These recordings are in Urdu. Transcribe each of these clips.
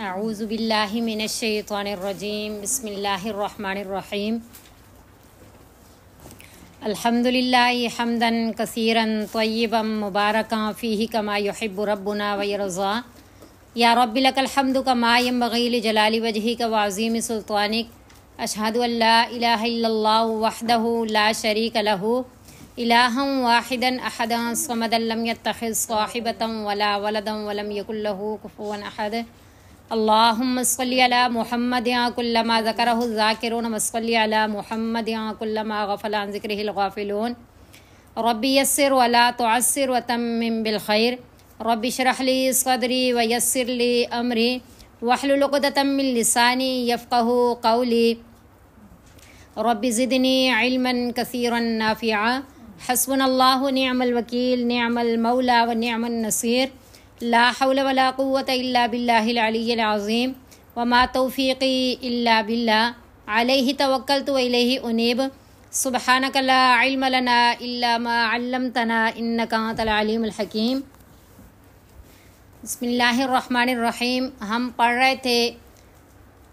اعوذ باللہ من الشیطان الرجیم بسم اللہ الرحمن الرحیم الحمد للہ حمدا کثیرا طیبا مبارکا فیہ کما یحب ربنا ویرضا یا رب لک الحمد کما ینبغی لجلال وجہک وعظیم سلطانک اشہد ان لا الہ الا اللہ وحدہ لا شریک لہ الہا واحدا احدا صمدا لم یتخذ صاحبۃ ولا ولدا ولم یکن لہ کفوا احد اللہم صلی علی محمد کل ما ذکرہ الذاکرون وصلی علی محمد کل ما غفل عن ذکرہ الغافلون رب یسر ولا تعسر وتمم بالخیر رب اشرح لی صدری ویسر لی امری واحلل عقدۃ من لسانی یفقہوا قولی رب زدنی علما کثیرا نافعا حسبنا اللہ نعم الوکیل نعم المولا ونعم النصیر لا حول ولا قوة الا باللہ العلی العظیم وما توفیقی الا باللہ علیہ توکلت والیہ انیب سبحانک لا علم لنا الا ما علمتنا انک انت العلیم الحکیم۔ بسم اللہ الرحمن الرحیم۔ ہم پڑھ رہے تھے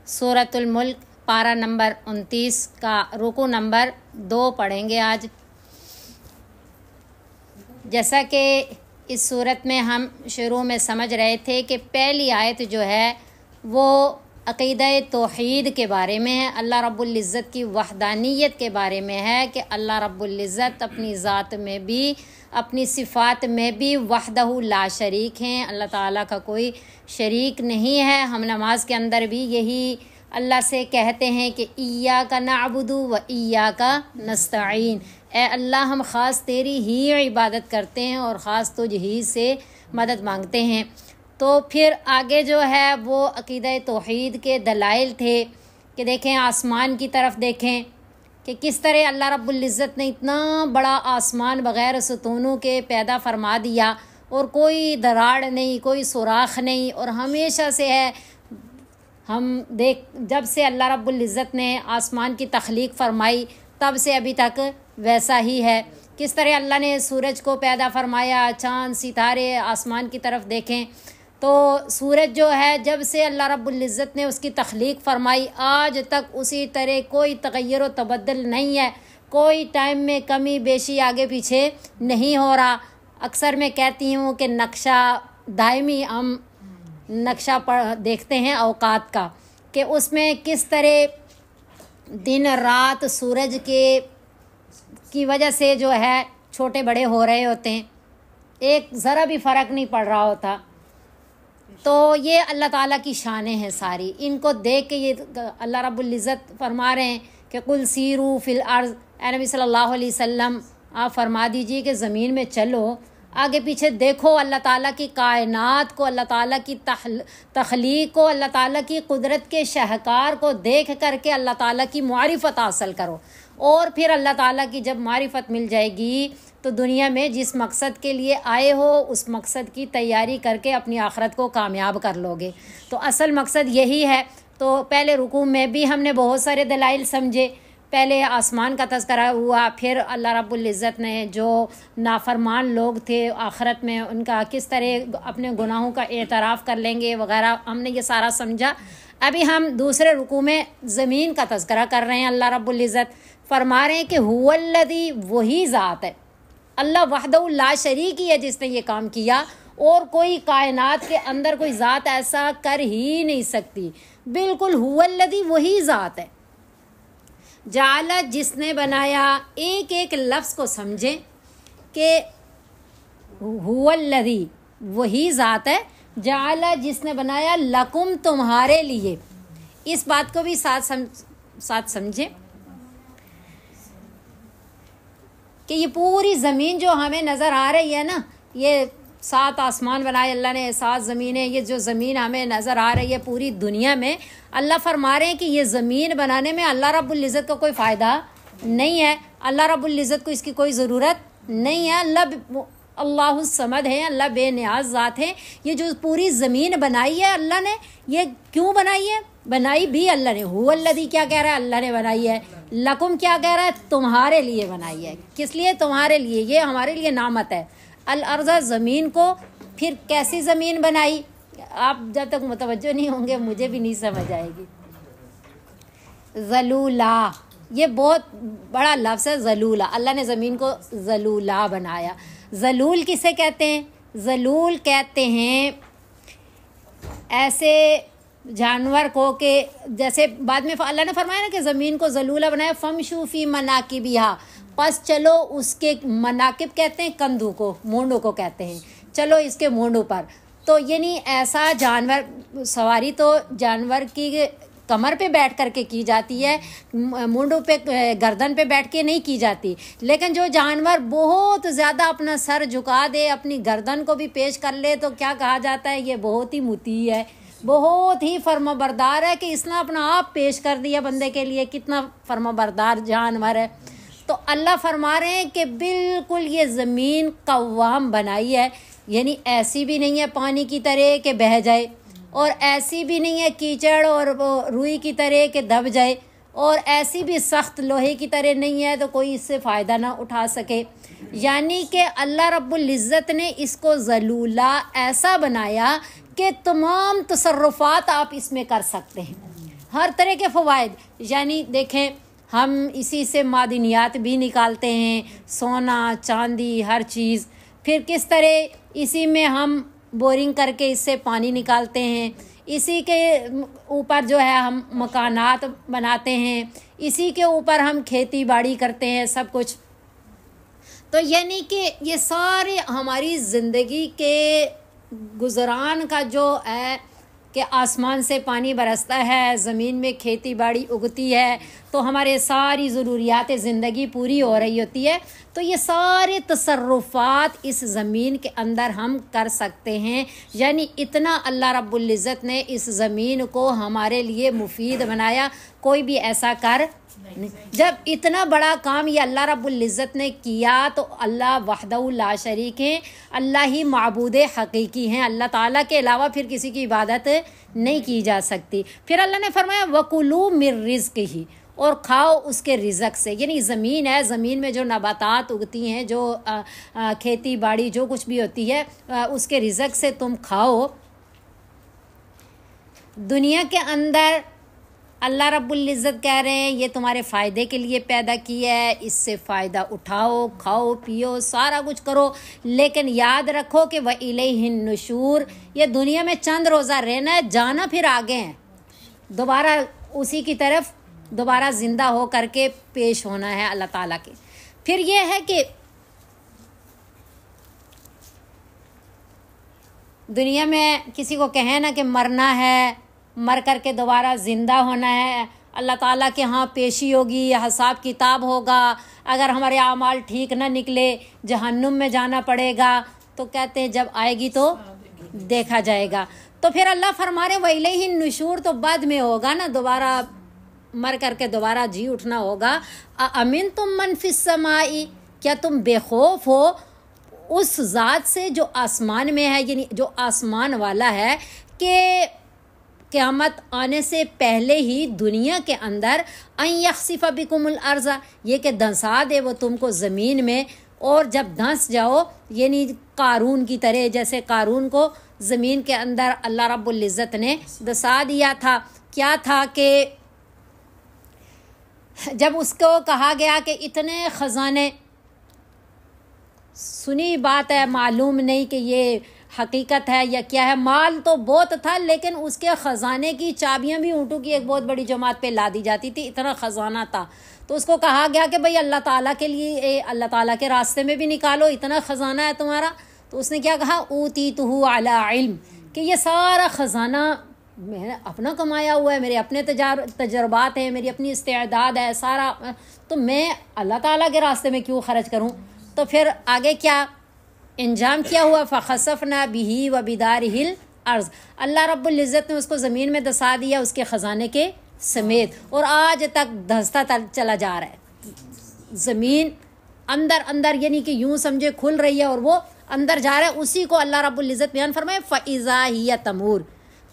سورۃ الملک پارہ نمبر 29 کا رکوع نمبر 2 پڑھیں گے آج۔ جیسا کہ اس صورت میں ہم شروع میں سمجھ رہے تھے کہ پہلی آیت جو ہے وہ عقیدہ توحید کے بارے میں ہے، اللہ رب العزت کی وحدانیت کے بارے میں ہے کہ اللہ رب العزت اپنی ذات میں بھی اپنی صفات میں بھی وحدہ لا شریک ہیں، اللہ تعالیٰ کا کوئی شریک نہیں ہے۔ ہم نماز کے اندر بھی یہی اللہ سے کہتے ہیں کہ ایاک نعبد و ایاک نستعین، اے اللہ ہم خاص تیری ہی عبادت کرتے ہیں اور خاص تجھ ہی سے مدد مانگتے ہیں۔ تو پھر آگے جو ہے وہ عقیدہ توحید کے دلائل تھے کہ دیکھیں آسمان کی طرف دیکھیں کہ کس طرح اللہ رب العزت نے اتنا بڑا آسمان بغیر ستونوں کے پیدا فرما دیا اور کوئی دراڑ نہیں، کوئی سوراخ نہیں، اور ہمیشہ سے ہے۔ ہم جب سے اللہ رب العزت نے آسمان کی تخلیق فرمائی تب سے ابھی تک ویسا ہی ہے۔ کس طرح اللہ نے سورج کو پیدا فرمایا، چاند ستارے آسمان کی طرف دیکھیں تو سورج جو ہے جب سے اللہ رب العزت نے اس کی تخلیق فرمائی آج تک اسی طرح کوئی تغیر و تبدل نہیں ہے، کوئی ٹائم میں کمی بیشی آگے پیچھے نہیں ہو رہا۔ اکثر میں کہتی ہوں کہ نقشہ دائمی ہم نقشہ دیکھتے ہیں اوقات کا کہ اس میں کس طرح دن رات سورج کی وجہ سے جو ہے چھوٹے بڑے ہو رہے ہوتے ہیں، ایک ذرا بھی فرق نہیں پڑ رہا ہوتا۔ تو یہ اللہ تعالیٰ کی شانیں ہیں ساری، ان کو دیکھ کے یہ اللہ رب العزت فرما رہے ہیں کہ قل سیروا فی الارض، اے نبی صلی اللہ علیہ وسلم آپ فرما دیجئے کہ زمین میں چلو، آگے پیچھے دیکھو اللہ تعالیٰ کی کائنات کو، اللہ تعالیٰ کی تخلیق کو، اللہ تعالیٰ کی قدرت کے شاہکار کو دیکھ کر کے اللہ تعالیٰ کی معرفت حاصل کرو، اور پھر اللہ تعالیٰ کی جب معرفت مل جائے گی تو دنیا میں جس مقصد کے لیے آئے ہو اس مقصد کی تیاری کر کے اپنی آخرت کو کامیاب کر لو گے۔ تو اصل مقصد یہی ہے۔ تو پہلے رکوع میں بھی ہم نے بہت سارے دلائل سمجھے، پہلے آسمان کا تذکرہ ہوا، پھر اللہ رب العزت نے جو نافرمان لوگ تھے آخرت میں ان کا کس طرح اپنے گناہوں کا اعتراف کر لیں گے وغیرہ، ہم نے یہ سارا سمجھا۔ ابھی ہم دوسرے رکوع میں زمین کا تذکرہ کر رہے ہیں۔ اللہ رب العزت فرما رہے ہیں کہ هو الذی، وہی ذات ہے، اللہ وحدہ لا شریک ہی ہے جس نے یہ کام کیا، اور کوئی کائنات کے اندر کوئی ذات ایسا کر ہی نہیں سکتی۔ بالکل هو الذی، وہی ذات ہے۔ جعل، جس نے بنایا، ایک ایک لفظ کو سمجھیں کہ هو الذی، وہی ذات ہے، جعل جس نے بنایا، لکم تمہارے لیے۔ اس بات کو بھی ساتھ سمجھیں کہ یہ پوری زمین جو ہمیں نظر آ رہی ہے نا، یہ 7 آسمان بنائے اللہ نے، 7 زمینیں، یہ جو زمین ہمیں نظر آ رہی ہے پوری دنیا میں، اللہ فرما رہے ہیں کہ یہ زمین بنانے میں اللہ رب العزت کو کوئی فائدہ نہیں ہے، اللہ رب العزت کو اس کی کوئی ضرورت نہیں ہے۔ اللہ الصمد ہے، اللہ بے نیاز ذات ہے۔ یہ جو پوری زمین بنائی ہے اللہ نے، یہ کیوں بنائی ہے؟ بنائی بھی اللہ نے۔ هو الذی کیا کہہ رہا ہے؟ اللہ نے بنائی ہے۔ لکم کیا کہہ رہا ہے؟ تمہارے لیے بنائی ہے۔ کس لیے؟ تمہارے لیے، یہ ہمارے لیے نعمت ہے۔ الارض، زمین کو، پھر کیسی زمین بنائی؟ آپ جب تک متوجہ نہیں ہوں گے مجھے بھی نہیں سمجھ آئے گی. ذلولا، یہ بہت بڑا لفظ ہے ذلولا. اللہ نے زمین کو ذلولا بنایا. ذلول کسے کہتے ہیں؟ ذلول کہتے ہیں ایسے جانور کو کہ جیسے بعد میں اللہ نے فرمایا نا کہ زمین کو ذلولا بنایا. فمشو فی مناکبہا، پس چلو اس کے مناکب کہتے ہیں کندھوں کو، مونڈوں کو کہتے ہیں، چلو اس کے مونڈوں پر. تو یعنی ایسا جانور، سواری تو جانور کی کمر پہ بیٹھ کر کے کی جاتی ہے، مونڈوں پہ گردن پہ بیٹھ کے نہیں کی جاتی. لیکن جو جانور بہت زیادہ اپنا سر جھکا دے، اپنی گردن کو بھی پیش کر لے، تو کیا کہا جاتا ہے؟ یہ بہت ہی مطیع ہے، بہت ہی فرما بردار ہے، کہ اس نے اپنا آپ پیش کر دیا بندے کے لیے. کتنا فرما بردار جانور ہے. تو اللہ فرما رہے ہیں کہ بالکل یہ زمین قوام بنائی ہے، یعنی ایسی بھی نہیں ہے پانی کی طرح کہ بہہ جائے، اور ایسی بھی نہیں ہے کیچڑ اور روئی کی طرح کہ دب جائے، اور ایسی بھی سخت لوہے کی طرح نہیں ہے تو کوئی اس سے فائدہ نہ اٹھا سکے. یعنی کہ اللہ رب العزت نے اس کو ذلولا ایسا بنایا کہ تمام تصرفات آپ اس میں کر سکتے ہیں، ہر طرح کے فوائد. یعنی دیکھیں ہم اسی سے معدنیات بھی نکالتے ہیں، سونا چاندی ہر چیز. پھر کس طرح اسی میں ہم بورنگ کر کے اس سے پانی نکالتے ہیں، اسی کے اوپر جو ہے ہم مکانات بناتے ہیں، اسی کے اوپر ہم کھیتی باڑی کرتے ہیں، سب کچھ. تو یعنی کہ یہ سارے ہماری زندگی کے گزران کا جو ہے کہ آسمان سے پانی برستا ہے، زمین میں کھیتی باڑی اگتی ہے، تو ہمارے ساری ضروریات زندگی پوری ہو رہی ہوتی ہے. تو یہ سارے تصرفات اس زمین کے اندر ہم کر سکتے ہیں. یعنی اتنا اللہ رب العزت نے اس زمین کو ہمارے لیے مفید بنایا، کوئی بھی ایسا کر نہیں. جب اتنا بڑا کام یہ اللہ رب العزت نے کیا تو اللہ وحدہ لا شریک ہیں، اللہ ہی معبود حقیقی ہیں، اللہ تعالیٰ کے علاوہ پھر کسی کی عبادت نہیں کی جا سکتی. پھر اللہ نے فرمایا وَكُلُوا مِن رِزْقِهِ، اور کھاؤ اس کے رزق سے. یعنی زمین ہے، زمین میں جو نباتات اگتی ہیں، جو کھیتی باڑی جو کچھ بھی ہوتی ہے، اس کے رزق سے تم کھاؤ. دنیا کے اندر اللہ رب العزت کہہ رہے ہیں یہ تمہارے فائدے کے لیے پیدا کیا ہے، اس سے فائدہ اٹھاؤ، کھاؤ پیو سارا کچھ کرو. لیکن یاد رکھو کہ وَإِلَيْهِ النُّشُورُ، یہ دنیا میں چند روزہ رہنا ہے، جانا پھر آگے ہیں، دوبارہ اسی کی طرف دوبارہ زندہ ہو کر کے پیش ہونا ہے اللہ تعالیٰ کے. پھر یہ ہے کہ دنیا میں کسی کو کہیں نا کہ مرنا ہے، مر کر کے دوبارہ زندہ ہونا ہے، اللہ تعالیٰ کے ہاں پیشی ہوگی، حساب کتاب ہوگا، اگر ہمارے اعمال ٹھیک نہ نکلے جہنم میں جانا پڑے گا، تو کہتے ہیں جب آئے گی تو دیکھا جائے گا. تو پھر اللہ فرما رہے وَإِلَيْهِ النُّشُورُ، تو بعد میں ہوگا نا، دوبارہ مر کر کے دوبارہ جی اٹھنا ہوگا. أَأَمِنْتُم مَّن فِي السَّمَاءِ، کیا تم بے خوف ہو اس ذات سے جو آسمان میں ہے، یعنی جو آسمان والا ہے، کہ قیامت آنے سے پہلے ہی دنیا کے اندر ان یخسف بکم الارض، یہ کہ دھنسا دے وہ تم کو زمین میں، اور جب دھنس جاؤ یعنی قارون کی طرح، جیسے قارون کو زمین کے اندر اللہ رب العزت نے دھسا دیا تھا. کیا تھا کہ جب اس کو کہا گیا کہ اتنے خزانے، سنی بات ہے معلوم نہیں کہ یہ حقیقت ہے یا کیا ہے، مال تو بہت تھا لیکن اس کے خزانے کی چابیاں بھی اونٹوں کی ایک بہت بڑی جماعت پہ لا دی جاتی تھی، اتنا خزانہ تھا. تو اس کو کہا گیا کہ بھئی اللہ تعالیٰ کے لیے، اللہ تعالیٰ کے راستے میں بھی نکالو، اتنا خزانہ ہے تمہارا. تو اس نے کیا کہا اوتیتہ علی علم، کہ یہ سارا خزانہ میں نے اپنا کمایا ہوا ہے، میرے اپنے تجربات ہیں، میری اپنی استعداد ہے سارا، تو میں اللہ تعالیٰ کے راستے میں کیوں خرچ کروں. تو پھر آگے کیا انجام کیا ہوا، فخسفنا بہ وبدارہ الارض، اللہ رب العزت نے اس کو زمین میں دھسا دیا اس کے خزانے کے سمیت، اور آج تک دھستا چلا جا رہا ہے. زمین اندر اندر یعنی کہ یوں سمجھے کھل رہی ہے اور وہ اندر جا رہا ہے. اسی کو اللہ رب العزت بیان فرمائے فَإِذَا هِيَ تَمُورُ،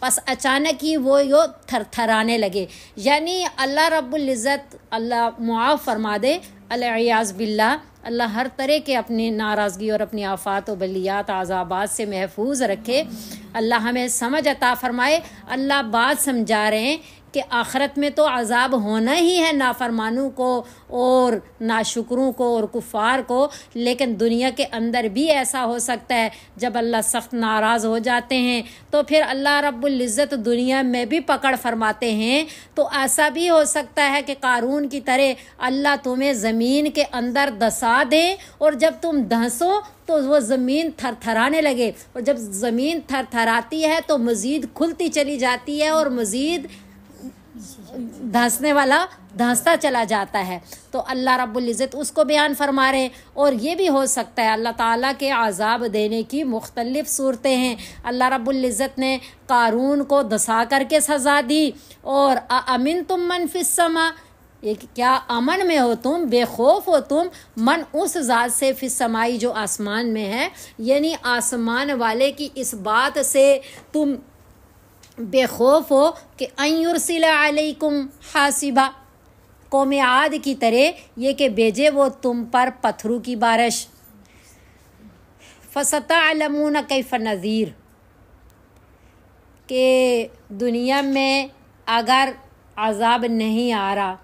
پس اچانک ہی وہ یو تھر تھرانے لگے. یعنی اللہ رب العزت اللہ معاف فرما دے، العیاذ باللہ، اللہ ہر طرح کے اپنی ناراضگی اور اپنی آفات و بلیات عذابات سے محفوظ رکھے. اللہ ہمیں سمجھ عطا فرمائے. اللہ بات سمجھا رہے ہیں کہ آخرت میں تو عذاب ہونا ہی ہے نافرمانوں کو اور ناشکروں کو اور کفار کو، لیکن دنیا کے اندر بھی ایسا ہو سکتا ہے جب اللہ سخت ناراض ہو جاتے ہیں تو پھر اللہ رب العزت دنیا میں بھی پکڑ فرماتے ہیں. تو ایسا بھی ہو سکتا ہے کہ قارون کی طرح اللہ تمہیں زمین کے اندر دھسا دے، اور جب تم دھنسو تو وہ زمین تھر تھرانے لگے، اور جب زمین تھر تھراتی ہے تو مزید کھلتی چلی جاتی ہے اور مزید دھنسنے والا دھنستا چلا جاتا ہے. تو اللہ رب العزت اس کو بیان فرما رہے ہیں. اور یہ بھی ہو سکتا ہے اللہ تعالیٰ کے عذاب دینے کی مختلف صورتیں ہیں. اللہ رب العزت نے قارون کو دھسا کر کے سزا دی. اور اَأَمِنْتُم مَّن فِي السَّمَاءِ، کیا امن میں ہو تم، بے خوف ہو تم، من اس ذات سے، فی السمائی جو آسمان میں ہے، یعنی آسمان والے کی اس بات سے تم بے خوف ہو کہ ان یرسل علیکم حاسبا، قوم عاد کی طرح یہ کہ بھیجے وہ تم پر پتھروں کی بارش. فستعلمون کیف نذیر، کہ دنیا میں اگر عذاب نہیں آ رہا،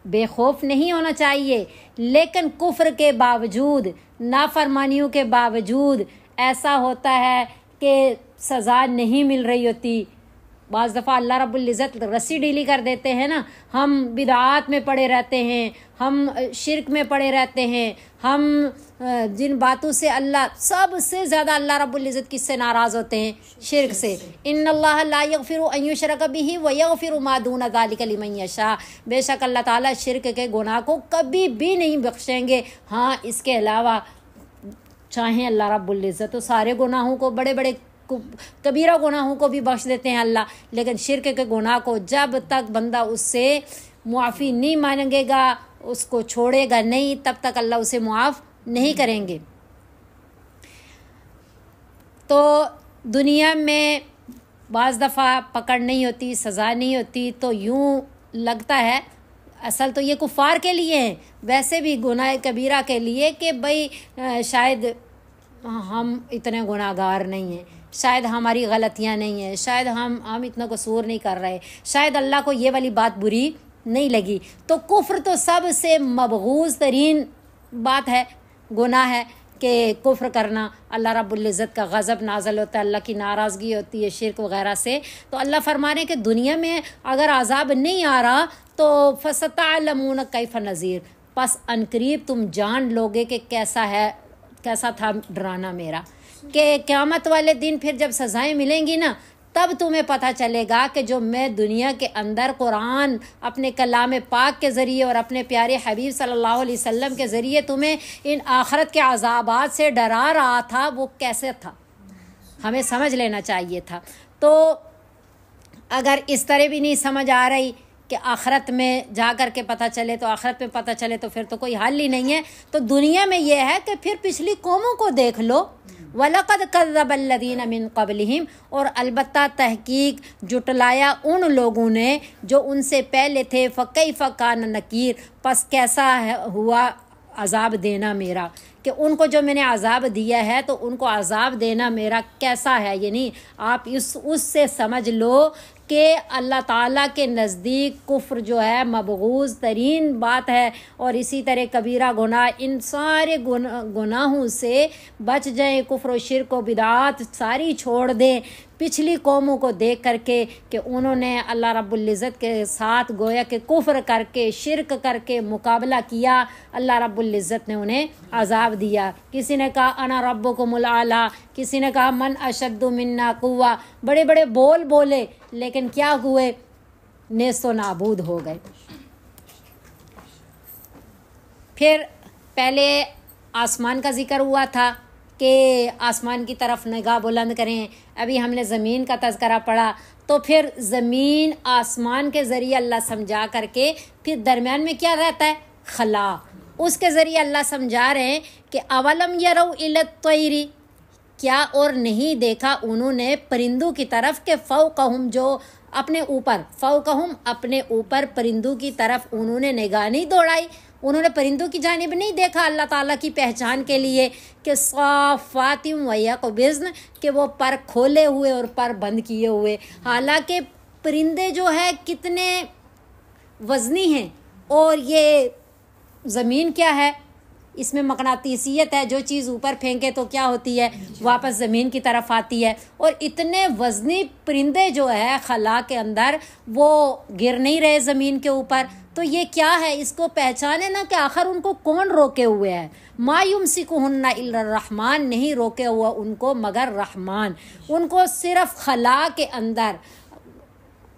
بے خوف نہیں ہونا چاہیے، لیکن کفر کے باوجود، نافرمانیوں کے باوجود ایسا ہوتا ہے کہ سزا نہیں مل رہی ہوتی. بعض دفعہ اللہ رب العزت رسی ڈھیلی کر دیتے ہیں نا، ہم بدعات میں پڑے رہتے ہیں، ہم شرک میں پڑے رہتے ہیں، ہم جن باتوں سے اللہ سب سے زیادہ اللہ رب العزت کس سے ناراض ہوتے ہیں؟ شرک سے. ان اللہ لا یغفر ان یشرک بہ ویغفر ما دون ذلک لمن یشاء، بے شک اللہ تعالیٰ شرک کے گناہ کو کبھی بھی نہیں بخشیں گے. ہاں اس کے علاوہ چاہیں اللہ رب العزت تو سارے گناہوں کو، بڑے بڑے کبیرہ گناہوں کو بھی بخش دیتے ہیں اللہ، لیکن شرک کے گناہ کو جب تک بندہ اس سے معافی نہیں مانگے گا، اس کو چھوڑے گا نہیں، تب تک اللہ اسے معاف نہیں کریں گے. تو دنیا میں بعض دفعہ پکڑ نہیں ہوتی، سزا نہیں ہوتی، تو یوں لگتا ہے اصل تو یہ کفار کے لیے ہیں، ویسے بھی گناہ کبیرہ کے لیے کہ بھئی شاید ہم اتنے گناہ گار نہیں ہیں، شاید ہماری غلطیاں نہیں ہیں، شاید ہم اتنا قصور نہیں کر رہے، شاید اللہ کو یہ والی بات بری نہیں لگی. تو کفر تو سب سے مبغوض ترین بات ہے، گناہ ہے کہ کفر کرنا. اللہ رب العزت کا غضب نازل ہوتا ہے، اللہ کی ناراضگی ہوتی ہے شرک وغیرہ سے. تو اللہ فرما رہے ہیں کہ دنیا میں اگر عذاب نہیں آ رہا تو فستعلمون کیف نذیر، پس عنقریب تم جان لوگے کہ کیسا تھا ڈرانا میرا. کہ قیامت والے دن پھر جب سزائیں ملیں گی نا، تب تمہیں پتہ چلے گا کہ جو میں دنیا کے اندر قرآن اپنے کلام پاک کے ذریعے اور اپنے پیارے حبیب صلی اللہ علیہ وسلم کے ذریعے تمہیں ان آخرت کے عذابات سے ڈرا رہا تھا، وہ کیسے تھا، ہمیں سمجھ لینا چاہیے تھا. تو اگر اس طرح بھی نہیں سمجھ آ رہی کہ آخرت میں جا کر کے پتہ چلے، تو آخرت میں پتہ چلے تو پھر تو کوئی حل ہی نہیں ہے. تو دنیا میں یہ ہے کہ پھر پچھلی قوموں کو دیکھ لو، وَلَقَدْ كَذَّبَ الَّذِينَ مِن قَبْلِهِمْ، اور البتہ تحقیق جٹلایا ان لوگوں نے جو ان سے پہلے تھے. فَكَيْفَ كَانَ نَكِيرٌ، پس کیسا ہوا عذاب دینا میرا، کہ ان کو جو میں نے عذاب دیا ہے تو ان کو عذاب دینا میرا کیسا ہے. یعنی آپ اس سے سمجھ لو کہ اللہ تعالیٰ کے نزدیک کفر جو ہے مبغوض ترین بات ہے. اور اسی طرح کبیرہ گناہ، ان سارے گناہوں سے بچ جائیں، کفر و شرک و بدعات ساری چھوڑ دیں پچھلی قوموں کو دیکھ کر کے کہ انہوں نے اللہ رب العزت کے ساتھ گویا کہ کفر کر کے شرک کر کے مقابلہ کیا، اللہ رب العزت نے انہیں عذاب دیا. کسی نے کہا انا ربکم الاعلی، کسی نے کہا من اشد منا قوہ، بڑے بڑے بول بولے، لیکن کیا ہوئے؟ نیست و نابود ہو گئے. پھر پہلے آسمان کا ذکر ہوا تھا کہ آسمان کی طرف نگاہ بلند کریں، ابھی ہم نے زمین کا تذکرہ پڑھا. تو پھر زمین آسمان کے ذریعے اللہ سمجھا کر کے پھر درمیان میں کیا رہتا ہے؟ خلا. اس کے ذریعے اللہ سمجھا رہے ہیں کہ اولم یروا الی الطیر، کیا اور نہیں دیکھا انہوں نے پرندوں کی طرف کہ فوقہم جو اپنے اوپر، فوقہم اپنے اوپر پرندوں کی طرف انہوں نے نگاہ نہیں دوڑائی، انہوں نے پرندوں کی جانب نہیں دیکھا اللہ تعالیٰ کی پہچان کے لیے کہ صافات و یقبضن کہ وہ پر کھولے ہوئے اور پر بند کیے ہوئے، حالانکہ پرندے جو ہے کتنے وزنی ہیں، اور یہ زمین کیا ہے، اس میں مقناطیسیت ہے، جو چیز اوپر پھینکے تو کیا ہوتی ہے، واپس زمین کی طرف آتی ہے، اور اتنے وزنی پرندے جو ہے خلا کے اندر وہ گر نہیں رہے زمین کے اوپر، تو یہ کیا ہے، اس کو پہچانے نا کہ آخر ان کو کون روکے ہوئے ہے، ما یمسکہن الا الرحمن، نہیں روکے ہوا ان کو مگر رحمان، ان کو صرف خلا کے اندر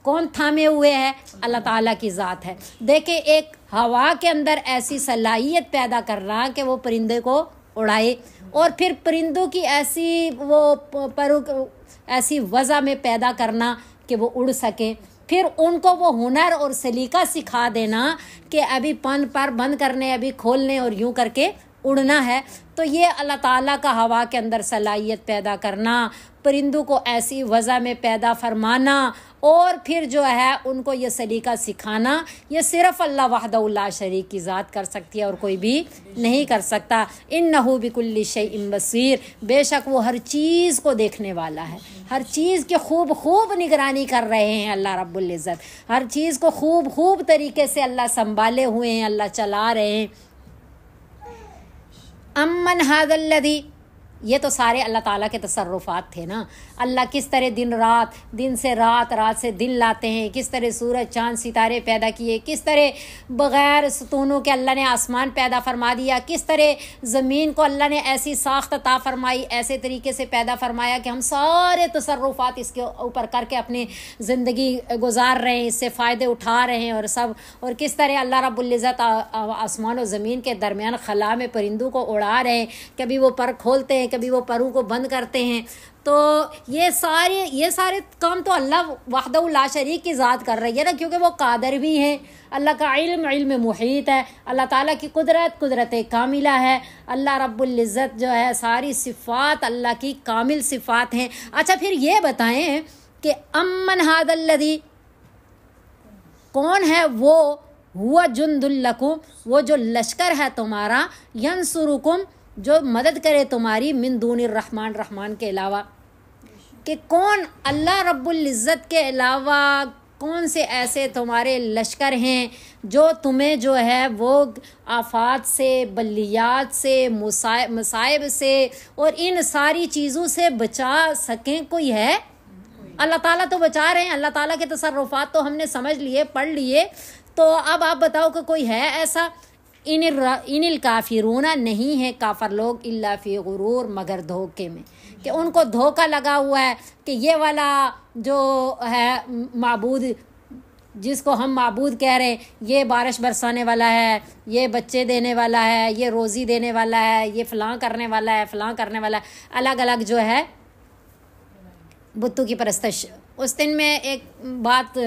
کون تھامے ہوئے ہے، اللہ تعالیٰ کی ذات ہے۔ دیکھیں ایک ہوا کے اندر ایسی صلاحیت پیدا کرنا کہ وہ پرندے کو اڑائے، اور پھر پرندوں کی ایسی وہ ایسی وضع میں پیدا کرنا کہ وہ اڑ سکے، پھر ان کو وہ ہنر اور سلیقہ سکھا دینا کہ ابھی پن پر بند کرنے، ابھی کھولنے اور یوں کر کے اڑنا ہے، تو یہ اللہ تعالیٰ کا ہوا کے اندر صلاحیت پیدا کرنا، پرندوں کو ایسی وضع میں پیدا فرمانا، اور پھر جو ہے ان کو یہ سلیقہ سکھانا، یہ صرف اللہ وحدہ لا شریک کی ذات کر سکتی ہے اور کوئی بھی نہیں کر سکتا۔ انہ بکل شیء بصیر، بے شک وہ ہر چیز کو دیکھنے والا ہے، ہر چیز کی خوب خوب نگرانی کر رہے ہیں اللہ رب العزت، ہر چیز کو خوب خوب طریقے سے اللہ سنبھالے ہوئے ہیں، اللہ چلا رہے ہیں۔ امن ھذا الذی، یہ تو سارے اللہ تعالیٰ کے تصرفات تھے نا، اللہ کس طرح دن سے رات، رات سے دن لاتے ہیں، کس طرح سورج چاند ستارے پیدا کیے، کس طرح بغیر ستونوں کے اللہ نے آسمان پیدا فرما دیا، کس طرح زمین کو اللہ نے ایسی ساخت عطا فرمائی، ایسے طریقے سے پیدا فرمایا کہ ہم سارے تصرفات اس کے اوپر کر کے اپنی زندگی گزار رہے ہیں، اس سے فائدے اٹھا رہے ہیں اور سب، اور کس طرح اللہ رب العزت آسمان و زمین کے درمیان خلا میں پرندوں کو اڑا رہے ہیں، کبھی وہ پر کھولتے ہیں، کبھی وہ پروں کو بند کرتے ہیں، تو یہ سارے کام تو اللہ وحدہ لا شریک کی ذات کر رہی ہے نا، کیونکہ وہ قادر بھی ہیں، اللہ کا علم محیط ہے، اللہ تعالیٰ کی قدرت کاملہ ہے، اللہ رب العزت جو ہے ساری صفات اللہ کی کامل صفات ہیں۔ اچھا پھر یہ بتائیں کہ امن ھذا الذی، کون ہے وہ، ہوا جند لکم، وہ جو لشکر ہے تمہارا، ینصرکم، جو مدد کرے تمہاری، من دون الرحمن، رحمان کے علاوہ، کہ کون اللہ رب العزت کے علاوہ کون سے ایسے تمہارے لشکر ہیں جو تمہیں جو ہے وہ آفات سے، بلیات سے، مصائب سے اور ان ساری چیزوں سے بچا سکیں، کوئی ہے؟ اللہ تعالیٰ تو بچا رہے ہیں، اللہ تعالیٰ کے تصرفات تو ہم نے سمجھ لیے، پڑھ لیے، تو اب آپ بتاؤ کہ کوئی ہے ایسا؟ ان الکافرون، نہیں ہے کافر لوگ، الا فی غرور، مگر دھوکے میں، کہ ان کو دھوکہ لگا ہوا ہے کہ یہ والا جو ہے معبود، جس کو ہم معبود کہہ رہے ہیں، یہ بارش برسانے والا ہے، یہ بچے دینے والا ہے، یہ روزی دینے والا ہے، یہ فلاں کرنے والا ہے، فلاں کرنے والا ہے، الگ الگ جو ہے بتوں کی پرستش۔ اس دن میں ایک بات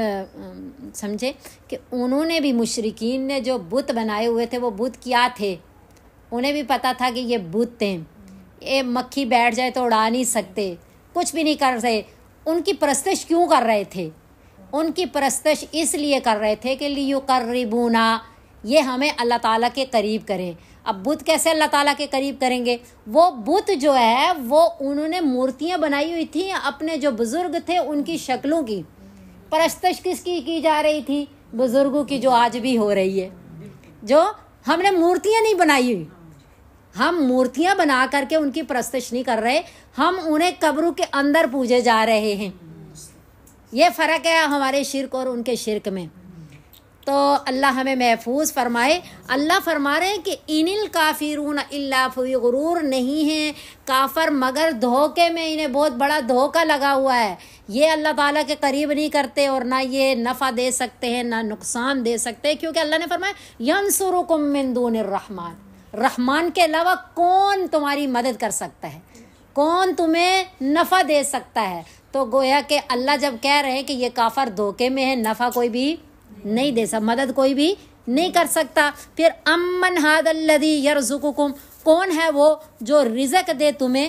سمجھے کہ انہوں نے بھی، مشرکین نے جو بت بنائے ہوئے تھے وہ بت کیا تھے، انہیں بھی پتہ تھا کہ یہ بت ہیں، یہ مکھی بیٹھ جائے تو اڑا نہیں سکتے، کچھ بھی نہیں کر رہے، ان کی پرستش کیوں کر رہے تھے؟ ان کی پرستش اس لیے کر رہے تھے کہ لیقربونا، یہ ہمیں اللہ تعالیٰ کے قریب کریں۔ اب بت کیسے اللہ تعالیٰ کے قریب کریں گے؟ وہ بت جو ہے وہ انہوں نے مورتیاں بنائی ہوئی تھیں اپنے جو بزرگ تھے ان کی شکلوں کی، پرستش کس کی جا رہی تھی؟ بزرگوں کی، جو آج بھی ہو رہی ہے۔ جو ہم نے مورتیاں نہیں بنائی ہوئی، ہم مورتیاں بنا کر کے ان کی پرستش نہیں کر رہے، ہم انہیں قبروں کے اندر پوجے جا رہے ہیں۔ یہ فرق ہے ہمارے شرک اور ان کے شرک میں۔ تو اللہ ہمیں محفوظ فرمائے۔ اللہ فرما رہے ہیں کہ ان الکافرون الا فی غرور، نہیں ہیں کافر مگر دھوکے میں، انہیں بہت بڑا دھوکہ لگا ہوا ہے، یہ اللہ تعالیٰ کے قریب نہیں کرتے اور نہ یہ نفع دے سکتے ہیں نہ نقصان دے سکتے، کیونکہ اللہ نے فرمایا ینصرکم من دون الرحمن، رحمان کے علاوہ کون تمہاری مدد کر سکتا ہے، کون تمہیں نفع دے سکتا ہے؟ تو گویا کہ اللہ جب کہہ رہے ہیں کہ یہ کافر دھوکے میں ہے، نفع کوئی بھی نہیں دے سکتا، مدد کوئی بھی نہیں کر سکتا۔ پھر امن ھذا الذی یرزقکم، کون ہے وہ جو رزق دے تمہیں،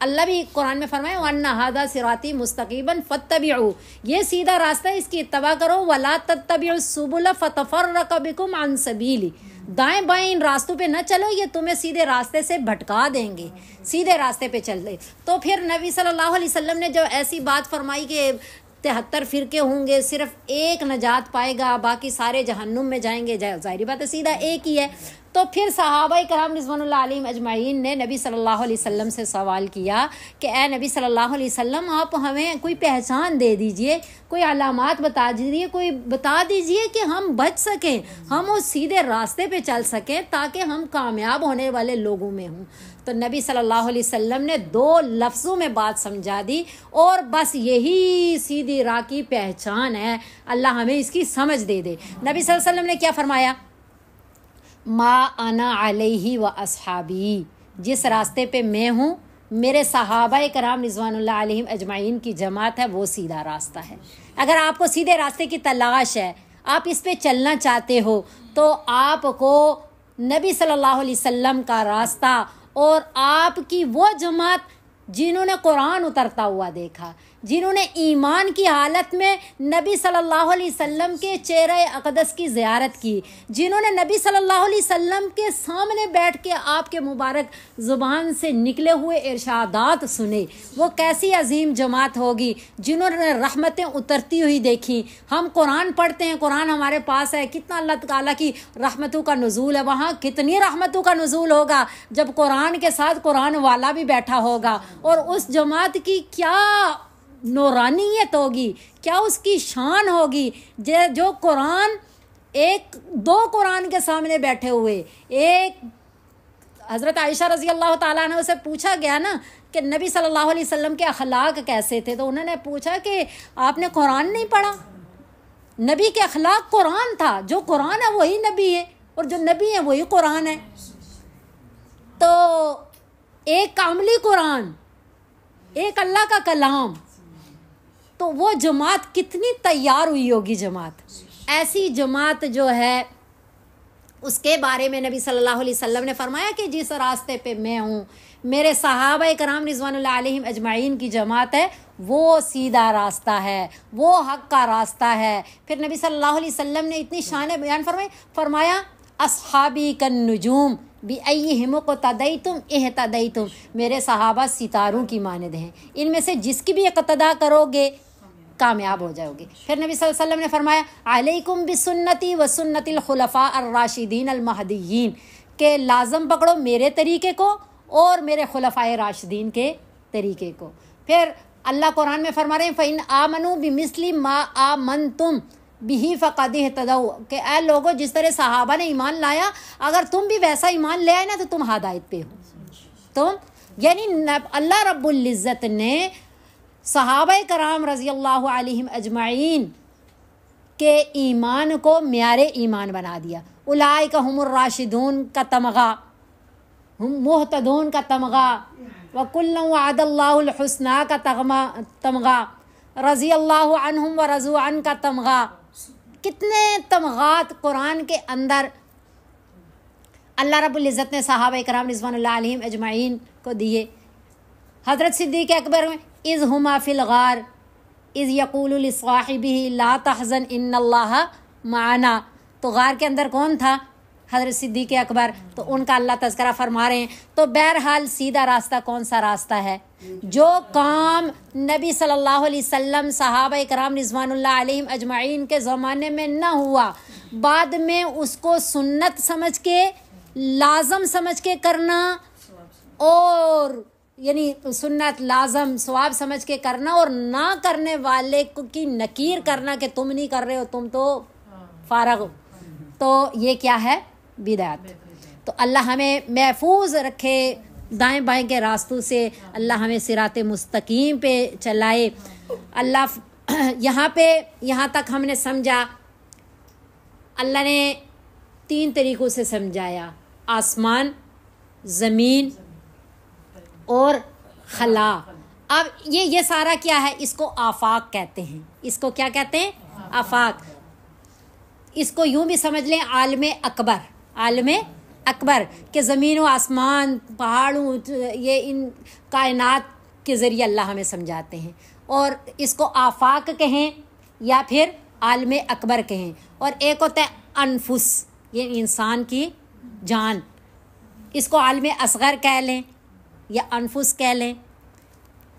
اللہ بھی قرآن میں فرمائے وَأَنَّ هَذَا صِرَاطِي مُسْتَقِيمًا فَاتَّبِعُوهُ، یہ سیدھا راستہ ہے، اس کی اتباع کرو، وَلَا تَتَّبِعُوا السُّبُلَ فَتَفَرَّقَ بِكُمْ عَنْ سَبِيلِهِ، دائیں بائیں ان راستوں پہ نہ چلو، یہ تمہیں سیدھے راستے سے بھٹکا دیں گے، سیدھے راستے پہ چل دے۔ تو پھر نبی صلی اللہ علیہ وسلم نے جو ایسی بات فرمائی کہ 73 فرقے ہوں گے، صرف ایک نجات پائے گا، باقی سارے جہنم میں جائیں گے، ظاہری بات ہے سیدھا ایک ہی ہے۔ تو پھر صحابہ کرام رضوان اللہ علیہم اجمعین نے نبی صلی اللہ علیہ وسلم سے سوال کیا کہ اے نبی صلی اللہ علیہ وسلم، آپ ہمیں کوئی پہچان دے دیجئے، کوئی علامات بتا دیجئے، کوئی بتا دیجئے کہ ہم بچ سکیں، ہم اس سیدھے راستے پہ چل سکیں تاکہ ہم کامیاب ہونے والے لوگوں میں ہوں۔ تو نبی صلی اللہ علیہ وسلم نے 2 لفظوں میں بات سمجھا دی، اور بس یہی سیدھی راہ کی پہچان ہے، اللہ ہمیں اس کی سمجھ دے دے۔ نبی صلی اللہ علیہ وسلم نے کیا فرمایا؟ ما انا علیہ و اصحابی، جس راستے پہ میں ہوں، میرے صحابہ کرام رضوان اللہ علیہم اجمعین کی جماعت ہے، وہ سیدھا راستہ ہے۔ اگر آپ کو سیدھے راستے کی تلاش ہے، آپ اس پہ چلنا چاہتے ہو، تو آپ کو نبی صلی اللہ علیہ وسلم کا راستہ اور آپ کی وہ جماعت جنہوں نے قرآن اترتا ہوا دیکھا، جنہوں نے ایمان کی حالت میں نبی صلی اللہ علیہ وسلم کے چہرہ اقدس کی زیارت کی، جنہوں نے نبی صلی اللہ علیہ وسلم کے سامنے بیٹھ کے آپ کے مبارک زبان سے نکلے ہوئے ارشادات سنے، وہ کیسی عظیم جماعت ہوگی۔ جنہوں نے رحمتیں اترتی ہوئی دیکھی، ہم قرآن پڑھتے ہیں، قرآن ہمارے پاس ہے، کتنا اللہ تعالیٰ کی رحمتوں کا نزول ہے، وہاں کتنی رحمتوں کا نزول ہوگا جب قرآن کے ساتھ قرآن والا بھی بیٹھا ہوگا، اور اس جماعت کی کیا نورانیت ہوگی، کیا اس کی شان ہوگی، جو قرآن دو قرآن کے سامنے بیٹھے ہوئے۔ ایک حضرت عائشہ رضی اللہ تعالیٰ عنہ سے پوچھا گیا نا کہ نبی صلی اللہ علیہ وسلم کے اخلاق کیسے تھے، تو انہوں نے پوچھا کہ آپ نے قرآن نہیں پڑھا؟ نبی کے اخلاق قرآن تھا، جو قرآن ہے وہی نبی ہے، اور جو نبی ہے وہی قرآن ہے۔ تو ایک کاملی قرآن، ایک اللہ کا کلام، تو وہ جماعت کتنی تیار ہوئی ہوگی۔ جماعت ایسی جماعت جو ہے، اس کے بارے میں نبی صلی اللہ علیہ وسلم نے فرمایا کہ جس راستے پہ میں ہوں، میرے صحابہ کرام رضوان اللہ علیہم اجمعین کی جماعت ہے، وہ سیدھا راستہ ہے، وہ حق کا راستہ ہے۔ پھر نبی صلی اللہ علیہ وسلم نے اتنی شان بیان فرمایا اصحابی کالنجوم بِأَيِّهِمُ اقْتَدَيْتُمْ اهْتَدَيْتُمْ، میرے صحابہ ستاروں کی مانند ہیں، ان میں سے جس کی بھی اقتدا کرو گے کامیاب ہو جاؤ گے۔ پھر نبی صلی اللہ علیہ وسلم نے فرمایا علیکم بسنتی و سنت الخلفاء الراشدین المہدیین، کہ لازم پکڑو میرے طریقے کو اور میرے خلفاء راشدین کے طریقے کو۔ پھر اللہ قرآن میں فرما رہے ہیں فَإِنْ آمَنُوا بِمِثْلِ مَا آمَنْتُمْ بِهِ فَقَدِ اهْتَدَوْا، کہ اے لوگو جس طرح صحابہ نے ایمان لایا، اگر تم بھی ویسا ایمان لے آئے نا تو تم ہدایت پہ ہو۔ تم یعنی اللہ رب العزت نے صحابہ کرام رضی اللہ علیہم اجمعین کے ایمان کو معیار ایمان بنا دیا۔ اولئک هم الراشدون کا تمغہ، ہم مہتدون کا تمغہ، وکلا وعد اللہ الحسنى کا تمغہ، رضی اللہ عنہم ورضوا عنہ کا تمغہ۔ کتنے تمغات قرآن کے اندر اللہ رب العزت نے صحابہ کرام رضوان اللہ علیہم اجمعین کو دیے۔ حضرت صدیق اکبر میں اذ ہما فی الغار اذ یقول لصاحبہ لا تحزن ان اللہ معنا، تو غار کے اندر کون تھا؟ حضرت صدیق اکبر، تو ان کا اللہ تذکرہ فرما رہے ہیں۔ تو بہرحال سیدھا راستہ کون سا راستہ ہے؟ جو کام نبی صلی اللہ علیہ وسلم صحابہ کرام رضوان اللہ علیہم اجمعین کے زمانے میں نہ ہوا، بعد میں اس کو سنت سمجھ کے، لازم سمجھ کے کرنا، اور یعنی سنت لازم ثواب سمجھ کے کرنا، اور نہ کرنے والے کی نکیر کرنا کہ تم نہیں کر رہے ہو، تم تو فارغ ہو، تو یہ کیا ہے؟ بدعت۔ تو اللہ ہمیں محفوظ رکھے دائیں بائیں کے راستوں سے، اللہ ہمیں صراط مستقیم پہ چلائے۔ اللہ یہاں تک ہم نے سمجھا، اللہ نے 3 طریقوں سے سمجھایا، آسمان، زمین اور خلا۔ اب یہ سارا کیا ہے؟ اس کو آفاق کہتے ہیں۔ اس کو کیا کہتے ہیں؟ آفاق۔ اس کو یوں بھی سمجھ لیں عالم اکبر، عالم اکبر کہ زمین و آسمان پہاڑوں یہ ان کائنات کے ذریعے اللہ ہمیں سمجھاتے ہیں، اور اس کو آفاق کہیں یا پھر عالم اکبر کہیں، اور ایک ہوتا ہے انفس، یہ انسان کی جان، اس کو عالم اصغر کہہ لیں یا انفس کہہ لیں۔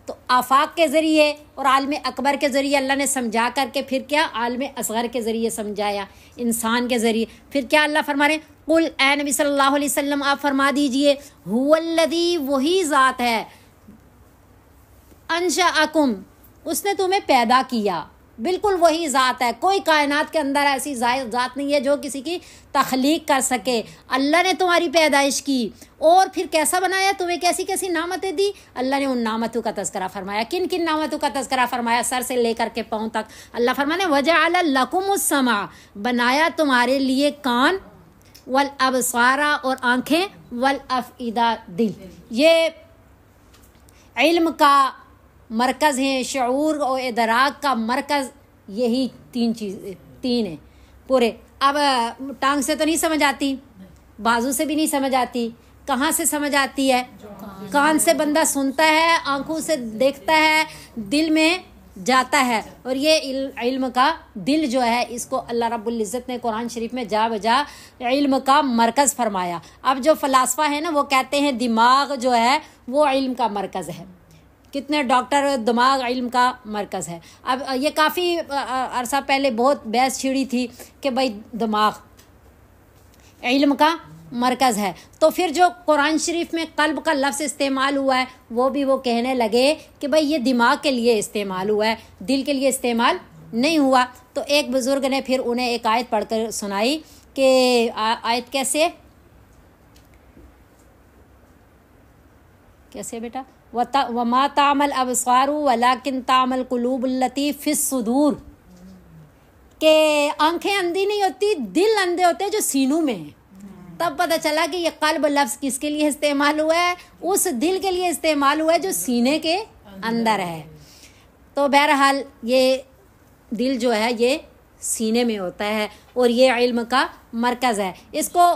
تو آفاق کے ذریعے اور عالم اکبر کے ذریعے اللہ نے سمجھا کر کے پھر کیا عالم اصغر کے ذریعے سمجھایا انسان کے ذریعے۔ پھر کیا اللہ فرما رہے ہیں، قل اے نبی صلی اللہ علیہ وسلم آپ فرما دیجئے، هو الذی، وہی ذات ہے، انشأکم، اس نے تمہیں پیدا کیا، بالکل وہی ذات ہے، کوئی کائنات کے اندر ایسی ذات نہیں ہے جو کسی کی تخلیق کر سکے۔ اللہ نے تمہاری پیدائش کی اور پھر کیسا بنایا، تمہیں کیسی کیسی نعمتیں دی، اللہ نے ان نعمتوں کا تذکرہ فرمایا۔ کن کن نعمتوں کا تذکرہ فرمایا، سر سے لے کر کے پاؤں تک۔ اللہ فرمانے وجعل لکم السمع، بنایا تمہارے لیے کان، والابصار، اور آنکھیں، والافئدہ، دل۔ یہ علم کا مرکز ہیں، شعور اور ادراک کا مرکز یہی تین ہیں پورے۔ اب ٹانگ سے تو نہیں سمجھ آتی، بازو سے بھی نہیں سمجھ آتی، کہاں سے سمجھ آتی ہے؟ کان سے بندہ سنتا ہے، آنکھوں سے دیکھتا ہے، دل میں جاتا ہے، اور یہ علم کا دل جو ہے اس کو اللہ رب العزت نے قرآن شریف میں جا بجا علم کا مرکز فرمایا۔ اب جو فلاسفہ ہیں نا وہ کہتے ہیں دماغ جو ہے وہ علم کا مرکز ہے، کتنے ڈاکٹر دماغ علم کا مرکز ہے۔ اب یہ کافی عرصہ پہلے بہت بحث چھڑی تھی کہ بھائی دماغ علم کا مرکز ہے، تو پھر جو قرآن شریف میں قلب کا لفظ استعمال ہوا ہے وہ بھی وہ کہنے لگے کہ بھائی یہ دماغ کے لیے استعمال ہوا ہے، دل کے لیے استعمال نہیں ہوا۔ تو ایک بزرگ نے پھر انہیں ایک آیت پڑھ کر سنائی کہ آیت کیسے بیٹا، وما تعمل ابصار ولکن تعمل قلوب التی فی الصدور، کہ آنکھیں اندھی نہیں ہوتی، دل اندھے ہوتے ہیں جو سینوں میں ہیں۔ تب پتہ چلا کہ یہ قلب لفظ کس کے لیے استعمال ہوا ہے، اس دل کے لیے استعمال ہوا ہے جو سینے کے اندر ہے۔ تو بہرحال یہ دل جو ہے یہ سینے میں ہوتا ہے اور یہ علم کا مرکز ہے۔ اس کو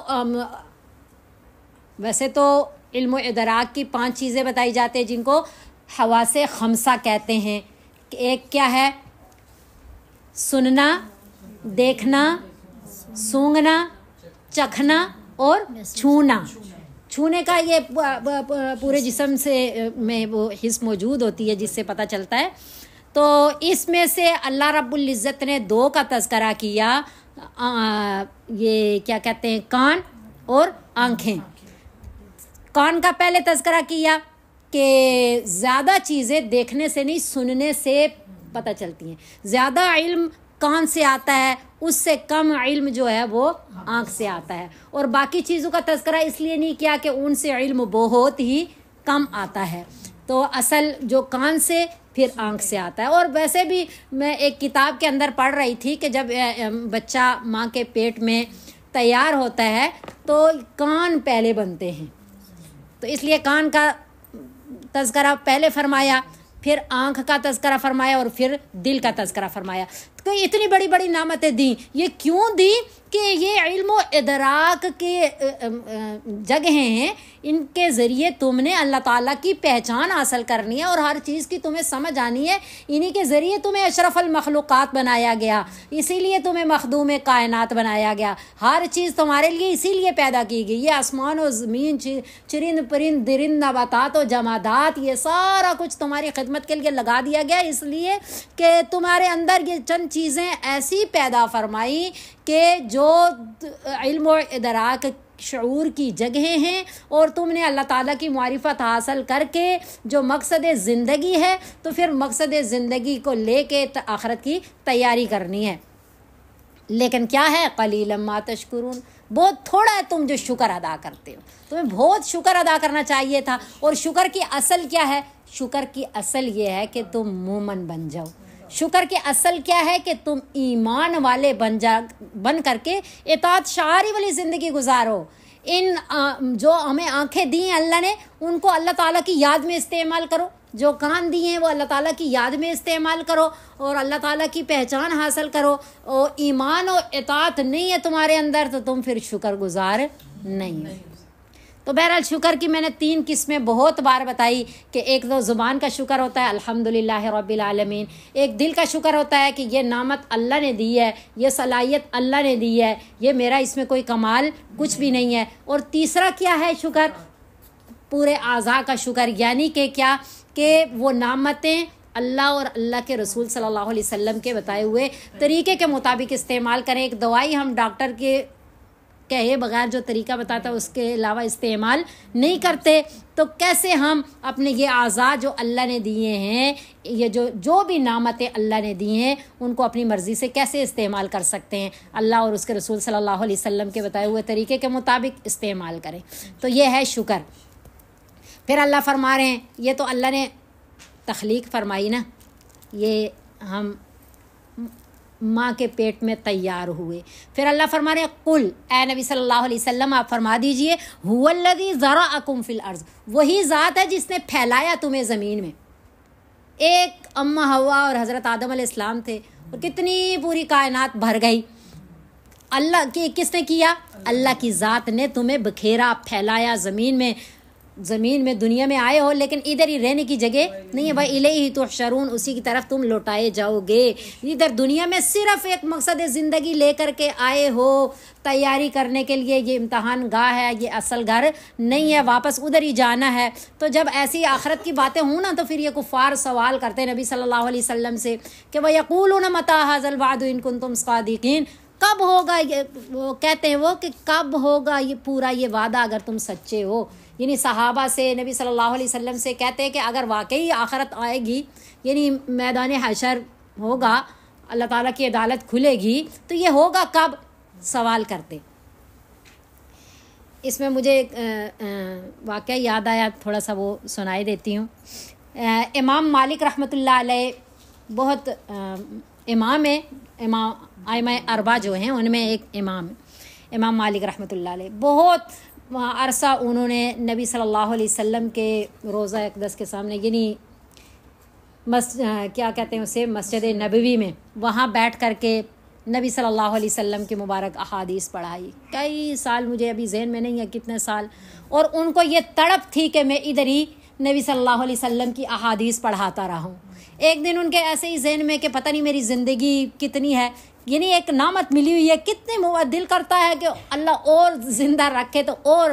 ویسے تو علم و ادراک کی 5 چیزیں بتائی جاتی ہیں جن کو حواس خمسہ کہتے ہیں۔ ایک کیا ہے؟ سننا، دیکھنا، سونگھنا، چکھنا اور چھونا۔ چھونے کا یہ پورے جسم سے میں وہ حس موجود ہوتی ہے جس سے پتہ چلتا ہے۔ تو اس میں سے اللہ رب العزت نے 2 کا تذکرہ کیا، یہ کیا کہتے ہیں، کان اور آنکھیں۔ کان کا پہلے تذکرہ کیا کہ زیادہ چیزیں دیکھنے سے نہیں سننے سے پتہ چلتی ہیں، زیادہ علم کان سے آتا ہے، اس سے کم علم جو ہے وہ آنکھ سے آتا ہے۔ اور باقی چیزوں کا تذکرہ اس لیے نہیں کیا کہ ان سے علم بہت ہی کم آتا ہے۔ تو اصل جو کان سے پھر آنکھ سے آتا ہے۔ اور ویسے بھی میں ایک کتاب کے اندر پڑھ رہی تھی کہ جب بچہ ماں کے پیٹ میں تیار ہوتا ہے تو کان پہلے بنتے ہیں، تو اس لیے کان کا تذکرہ پہلے فرمایا، پھر آنکھ کا تذکرہ فرمایا اور پھر دل کا تذکرہ فرمایا۔ تو اتنی بڑی بڑی نعمتیں دیں، یہ کیوں دی کہ یہ علم و ادراک کے جگہیں ہیں، ان کے ذریعے تم نے اللہ تعالیٰ کی پہچان حاصل کرنی ہے اور ہر چیز کی تمہیں سمجھ آنی ہے۔ انہی کے ذریعے تمہیں اشرف المخلوقات بنایا گیا، اسی لیے تمہیں مخدوم کائنات بنایا گیا، ہر چیز تمہارے لیے اسی لیے پیدا کی گئی۔ یہ آسمان و زمین، چرند پرند درند نباتات و جمادات، یہ سارا کچھ تمہاری خدمت کے لیے لگا دیا گیا، اس لیے کہ تمہارے اندر یہ چند چیزیں ایسی پیدا فرمائی کہ جو علم و ادراک شعور کی جگہیں ہیں، اور تم نے اللہ تعالیٰ کی معرفت حاصل کر کے جو مقصد زندگی ہے تو پھر مقصد زندگی کو لے کے آخرت کی تیاری کرنی ہے۔ لیکن کیا ہے، قلیلا ما تشکرون، بہت تھوڑا ہے تم جو شکر ادا کرتے ہو، تمہیں بہت شکر ادا کرنا چاہیے تھا۔ اور شکر کی اصل کیا ہے؟ شکر کی اصل یہ ہے کہ تم مومن بن جاؤ۔ شکر کی اصل کیا ہے کہ تم ایمان والے بن کر کے اطاعت شعاری والی زندگی گزارو۔ جو ہمیں آنکھیں دی ہیں اللہ نے، ان کو اللہ تعالیٰ کی یاد میں استعمال کرو، جو کان دیے ہیں وہ اللہ تعالیٰ کی یاد میں استعمال کرو اور اللہ تعالیٰ کی پہچان حاصل کرو، اور ایمان و اطاعت نہیں ہے تمہارے اندر تو تم پھر شکر گزار نہیں ہو۔ تو بہرحال شکر کی میں نے 3 قسمیں بہت بار بتائی کہ ایک تو زبان کا شکر ہوتا ہے الحمدللہ رب العالمین، ایک دل کا شکر ہوتا ہے کہ یہ نعمت اللہ نے دی ہے، یہ صلاحیت اللہ نے دی ہے، یہ میرا اس میں کوئی کمال کچھ بھی نہیں ہے، اور تیسرا کیا ہے شکر، پورے اعضاء کا شکر، یعنی کہ کیا کہ وہ نعمتیں اللہ اور اللہ کے رسول صلی اللہ علیہ وسلم کے بتائے ہوئے طریقے کے مطابق استعمال کریں۔ ایک دوائی ہم ڈاکٹر کے کہے بغیر جو طریقہ بتاتا ہے اس کے علاوہ استعمال نہیں کرتے، تو کیسے ہم اپنے یہ اعضاء جو اللہ نے دیے ہیں، یہ جو بھی نعمتیں اللہ نے دی ہیں ان کو اپنی مرضی سے کیسے استعمال کر سکتے ہیں، اللہ اور اس کے رسول صلی اللہ علیہ وسلم کے بتائے ہوئے طریقے کے مطابق استعمال کریں۔ تو یہ ہے شکر۔ پھر اللہ فرما رہے ہیں، یہ تو اللہ نے تخلیق فرمائی نا، یہ ہم ماں کے پیٹ میں تیار ہوئے۔ پھر اللہ فرما رہے ہیں قل، اے نبی صلی اللہ علیہ وسلم آپ فرما دیجئے، هو الذی ذرأکم فی الارض، وہی ذات ہے جس نے پھیلایا تمہیں زمین میں۔ ایک اماں حوا اور حضرت آدم علیہ السلام تھے اور کتنی پوری کائنات بھر گئی، اللہ کی کس نے کیا؟ اللہ کی ذات نے تمہیں بکھیرا، پھیلایا زمین میں دنیا میں آئے ہو لیکن ادھر ہی رہنے کی جگہ نہیں ہے بھائی، الیہ تحشرون، اسی کی طرف تم لوٹائے جاؤ گے۔ ادھر دنیا میں صرف ایک مقصد زندگی لے کر کے آئے ہو، تیاری کرنے کے لیے، یہ امتحان گاہ ہے، یہ اصل گھر نہیں ہے، واپس ادھر ہی جانا ہے۔ تو جب ایسی آخرت کی باتیں ہوں نا تو پھر یہ کفار سوال کرتے ہیں نبی صلی اللہ علیہ وسلم سے کہ وَيَقُولُونَ مَتَىٰ هَٰذَا الْوَعْدُ إِن كُنتُمْ صَادِقِينَ، کب ہوگا یہ، وہ کہتے ہیں وہ کہ کب ہوگا یہ پورا یہ وعدہ اگر تم سچے ہو۔ یعنی صحابہ سے نبی صلی اللہ علیہ وسلم سے کہتے ہیں کہ اگر واقعی آخرت آئے گی، یعنی میدان حشر ہوگا، اللہ تعالیٰ کی عدالت کھلے گی، تو یہ ہوگا کب، سوال کرتے۔ اس میں مجھے واقعہ یاد آیا، تھوڑا سا وہ سنائی دیتی ہوں۔ امام مالک رحمۃ اللہ علیہ بہت امام ہے، امام ائمہ اربعہ جو ہیں ان میں ایک امام ہے امام مالک رحمۃ اللہ علیہ۔ بہت عرصہ انہوں نے نبی صلی اللہ علیہ وسلم کے روضہ اقدس کے سامنے، یعنی کیا کہتے ہیں اسے، مسجد نبوی میں، وہاں بیٹھ کر کے نبی صلی اللہ علیہ وسلم کی مبارک احادیث پڑھائی، کئی سال، مجھے ابھی ذہن میں نہیں ہے کتنے سال، اور ان کو یہ تڑپ تھی کہ میں ادھر ہی نبی صلی اللہ علیہ وسلم کی احادیث پڑھاتا رہا ہوں۔ ایک دن ان کے ایسے ہی ذہن میں کہ پتہ نہیں میری زندگی کتنی ہے، یعنی ایک نعمت ملی ہوئی ہے، کتنے دل کرتا ہے کہ اللہ اور زندہ رکھے تو اور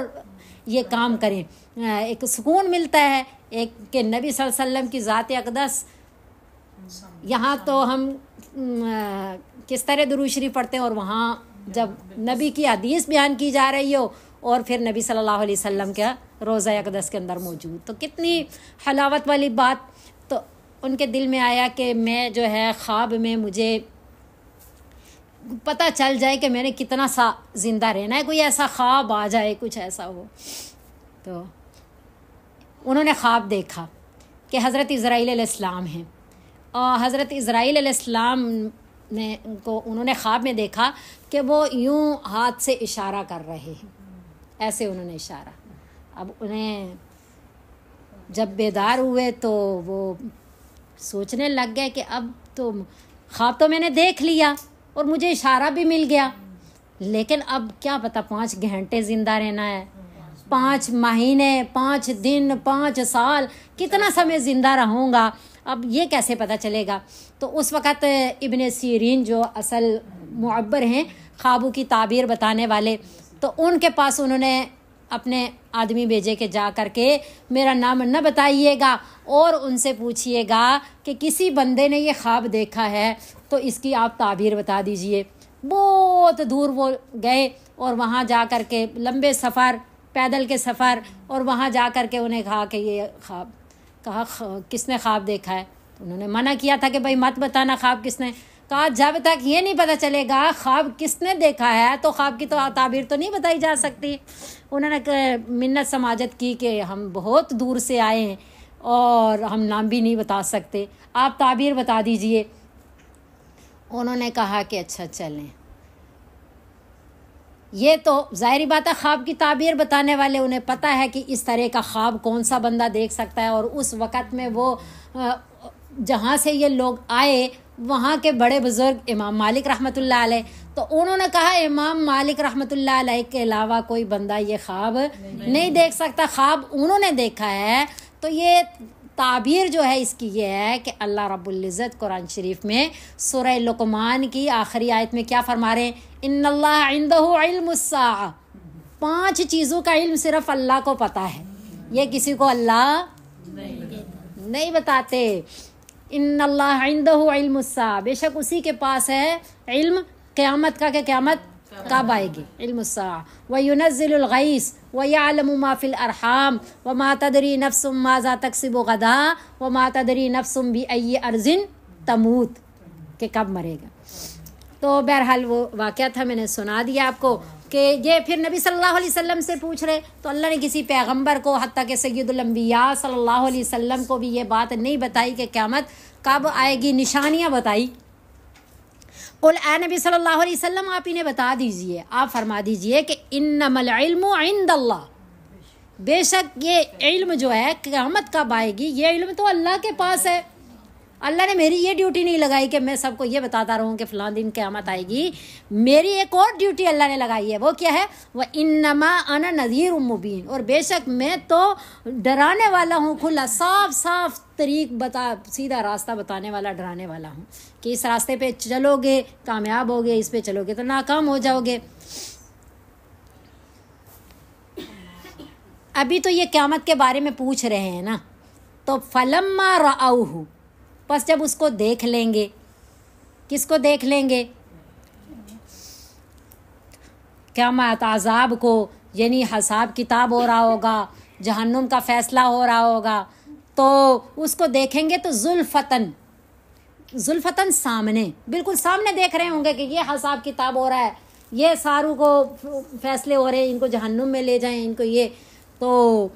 یہ کام کریں، ایک سکون ملتا ہے، ایک کہ نبی صلی اللہ علیہ وسلم کی ذات اقدس، یہاں تو ہم کس طرح درود شریف پڑھتے ہیں، اور وہاں جب نبی کی حدیث بیان کی جا رہی ہو اور پھر نبی صلی اللہ علیہ وسلم کا روضہ اقدس کے اندر موجود، تو کتنی حلاوت والی بات۔ تو ان کے دل میں آیا کہ میں جو ہے خواب میں مجھے پتہ چل جائے کہ میں نے کتنا سا زندہ رہنا ہے، کوئی ایسا خواب آ جائے، کچھ ایسا ہو۔ تو انہوں نے خواب دیکھا کہ حضرت اسرائیل علیہ السلام ہیں، اور حضرت اسرائیل علیہ السلام نے کو انہوں نے خواب میں دیکھا کہ وہ یوں ہاتھ سے اشارہ کر رہے ہیں، ایسے انہوں نے اشارہ۔ اب انہیں جب بیدار ہوئے تو وہ سوچنے لگ گئے کہ اب تو خواب تو میں نے دیکھ لیا اور مجھے اشارہ بھی مل گیا، لیکن اب کیا پتہ 5 گھنٹے زندہ رہنا ہے، 5 مہینے، 5 دن، 5 سال، کتنا سمے زندہ رہوں گا، اب یہ کیسے پتہ چلے گا۔ تو اس وقت ابن سیرین جو اصل معبر ہیں، خوابوں کی تعبیر بتانے والے، تو ان کے پاس انہوں نے اپنے آدمی بھیجے کہ جا کر کے میرا نام نہ بتائیے گا اور ان سے پوچھئے گا کہ کسی بندے نے یہ خواب دیکھا ہے تو اس کی آپ تعبیر بتا دیجئے۔ بہت دور وہ گئے اور وہاں جا کر کے لمبے سفر، پیدل کے سفر، اور وہاں جا کر کے انہیں کہا کہ یہ خواب، کہا کس نے خواب دیکھا ہے؟ تو انہوں نے منع کیا تھا کہ بھائی مت بتانا خواب کس نے، کہا جب تک یہ نہیں پتہ چلے گا خواب کس نے دیکھا ہے تو خواب کی تو تعبیر تو نہیں بتائی جا سکتی۔ انہوں نے منت سماجت کی کہ ہم بہت دور سے آئے ہیں اور ہم نام بھی نہیں بتا سکتے، آپ تعبیر بتا دیجئے۔ انہوں نے کہا کہ اچھا چلیں۔ یہ تو ظاہری بات ہے خواب کی تعبیر بتانے والے انہیں پتہ ہے کہ اس طرح کا خواب کون سا بندہ دیکھ سکتا ہے، اور اس وقت میں وہ جہاں سے یہ لوگ آئے وہاں کے بڑے بزرگ امام مالک رحمۃ اللہ علیہ، تو انہوں نے کہا امام مالک رحمۃ اللہ علیہ کے علاوہ کوئی بندہ یہ خواب نہیں دیکھ سکتا، خواب انہوں نے دیکھا ہے۔ تو یہ تعبیر جو ہے اس کی یہ ہے کہ اللہ رب العزت قرآن شریف میں سورہ لقمان کی آخری آیت میں کیا فرما رہے ہیں؟ ان اللہ عندہ علم الساعہ، 5 چیزوں کا علم صرف اللہ کو پتہ ہے، یہ کسی کو اللہ نہیں بتاتے۔ ان اللہ عندہ علم الساعہ، بے شک اسی کے پاس ہے علم قیامت کا، کہ قیامت کب آئے گی، علم الساعہ۔ وَيُنَزِّلُ الْغَيْثَ وَيَعْلَمُ مَا فِي الْأَرْحَامِ وَمَا تَدْرِي نَفْسٌ مَاذَا تَكْسِبُ غَدًا وَمَا تَدْرِي نَفْسٌ بِأَيِّ أَرْضٍ تَمُوتُ، کہ کب مرے گا۔ تو بہرحال وہ واقعہ تھا، میں نے سنا دیا آپ کو کہ یہ پھر نبی صلی اللہ علیہ وسلم سے پوچھ رہے، تو اللہ نے کسی پیغمبر کو، حتیٰ کہ سید الانبیاء صلی اللہ علیہ وسلم کو بھی یہ بات نہیں بتائی کہ قیامت کب آئے گی، نشانیاں بتائی۔ قل اے نبی صلی اللہ علیہ وسلم آپ انہیں بتا دیجئے، آپ فرما دیجئے کہ انما العلم عند اللہ، بے شک یہ علم جو ہے قیامت کب آئے گی یہ علم تو اللہ کے پاس ہے۔ اللہ نے میری یہ ڈیوٹی نہیں لگائی کہ میں سب کو یہ بتاتا رہوں کہ فلاں دن قیامت آئے گی، میری ایک اور ڈیوٹی اللہ نے لگائی ہے، وہ کیا ہے؟ وَإِنَّمَا أَنَا نَذِيرٌ مُبِينٌ، اور بے شک میں تو ڈرانے والا ہوں، کھلا صاف صاف طریق سیدھا راستہ بتانے والا، ڈرانے والا ہوں کہ اس راستے پہ چلو گے کامیاب ہوگے، اس پہ چلو گے تو ناکام ہو جاؤ گے۔ ابھی تو یہ قیامت کے بارے میں پوچھ رہے ہیں نا، تو فَلَمَّا رَأَوْهُ، پس جب اس کو دیکھ لیں گے، کس کو دیکھ لیں گے؟ قیامت، عذاب کو، یعنی حساب کتاب ہو رہا ہوگا، جہنم کا فیصلہ ہو رہا ہوگا، تو اس کو دیکھیں گے تو زلفتن سامنے، بالکل سامنے دیکھ رہے ہوں گے کہ یہ حساب کتاب ہو رہا ہے، یہ ساروں کو فیصلے ہو رہے ہیں، ان کو جہنم میں لے جائیں، ان کو یہ، تو